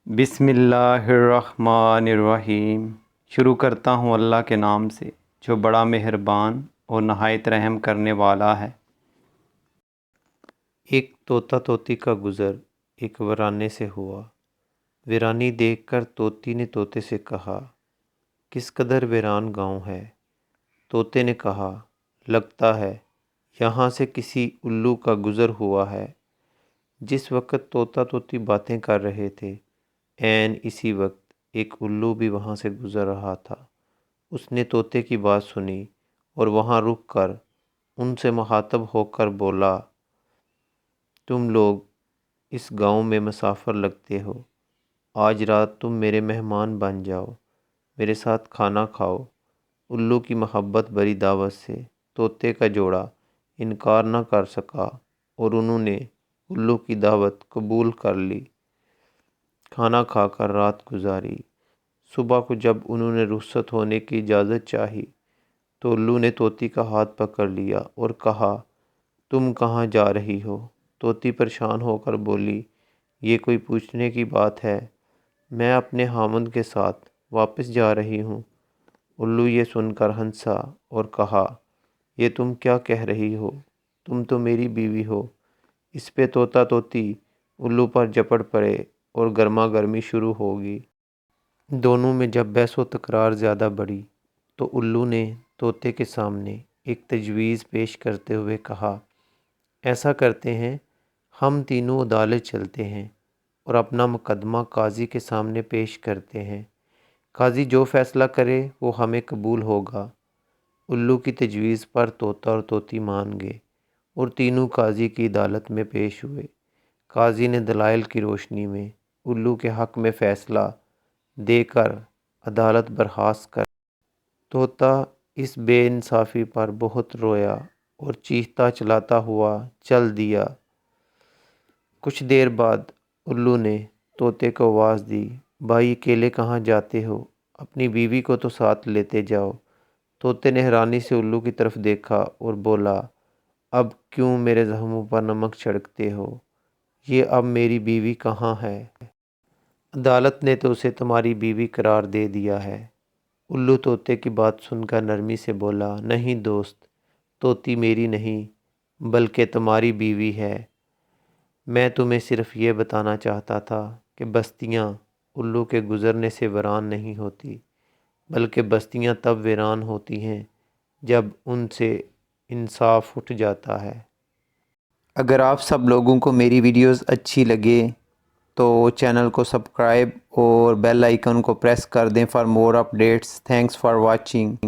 بسم اللہ الرحمن الرحیم۔ شروع کرتا ہوں اللہ کے نام سے جو بڑا مہربان اور نہایت رحم کرنے والا ہے۔ ایک طوطا طوطی کا گزر ایک ویرانے سے ہوا۔ ویرانی دیکھ کر طوطی نے طوطے سے کہا، کس قدر ویران گاؤں ہے؟ طوطے نے کہا، لگتا ہے یہاں سے کسی الو کا گزر ہوا ہے۔ جس وقت طوطا طوطی باتیں کر رہے تھے، عین اسی وقت ایک الو بھی وہاں سے گزر رہا تھا۔ اس نے طوطے کی بات سنی اور وہاں رک کر ان سے مخاطب ہو کر بولا، تم لوگ اس گاؤں میں مسافر لگتے ہو، آج رات تم میرے مہمان بن جاؤ، میرے ساتھ کھانا کھاؤ۔ الو کی محبت بھری دعوت سے طوطے کا جوڑا انکار نہ کر سکا اور انہوں نے الو کی دعوت قبول کر لی۔ کھانا کھا کر رات گزاری۔ صبح کو جب انہوں نے رخصت ہونے کی اجازت چاہی تو الو نے طوطی کا ہاتھ پکڑ لیا اور کہا، تم کہاں جا رہی ہو؟ طوطی پریشان ہو کر بولی، یہ کوئی پوچھنے کی بات ہے، میں اپنے خاوند کے ساتھ واپس جا رہی ہوں۔ الو یہ سن کر ہنسا اور کہا، یہ تم کیا کہہ رہی ہو؟ تم تو میری بیوی ہو۔ اس پہ طوطا طوطی الو پر جپٹ پڑے اور گرما گرمی شروع ہوگی۔ دونوں میں جب بحث و تکرار زیادہ بڑھی تو الو نے طوطے کے سامنے ایک تجویز پیش کرتے ہوئے کہا، ایسا کرتے ہیں، ہم تینوں عدالت چلتے ہیں اور اپنا مقدمہ قاضی کے سامنے پیش کرتے ہیں، قاضی جو فیصلہ کرے وہ ہمیں قبول ہوگا۔ الو کی تجویز پر طوطا اور طوطی مان گئے اور تینوں قاضی کی عدالت میں پیش ہوئے۔ قاضی نے دلائل کی روشنی میں الو کے حق میں فیصلہ دے کر عدالت برخاست کر۔ طوطا اس بے انصافی پر بہت رویا اور چیختا چلاتا ہوا چل دیا۔ کچھ دیر بعد الو نے طوطے کو آواز دی، بھائی اکیلے کہاں جاتے ہو؟ اپنی بیوی کو تو ساتھ لیتے جاؤ۔ طوطے نے حیرانی سے الو کی طرف دیکھا اور بولا، اب کیوں میرے زخموں پر نمک چھڑکتے ہو؟ یہ اب میری بیوی کہاں ہے؟ عدالت نے تو اسے تمہاری بیوی قرار دے دیا ہے۔ الو طوطے کی بات سن کر نرمی سے بولا، نہیں دوست، طوطی میری نہیں بلکہ تمہاری بیوی ہے۔ میں تمہیں صرف یہ بتانا چاہتا تھا کہ بستیاں الو کے گزرنے سے ویران نہیں ہوتی، بلکہ بستیاں تب ویران ہوتی ہیں جب ان سے انصاف اٹھ جاتا ہے۔ اگر آپ سب لوگوں کو میری ویڈیوز اچھی لگے تو چینل کو سبسکرائب اور بیل آئیکن کو پریس کر دیں for more updates. Thanks for watching.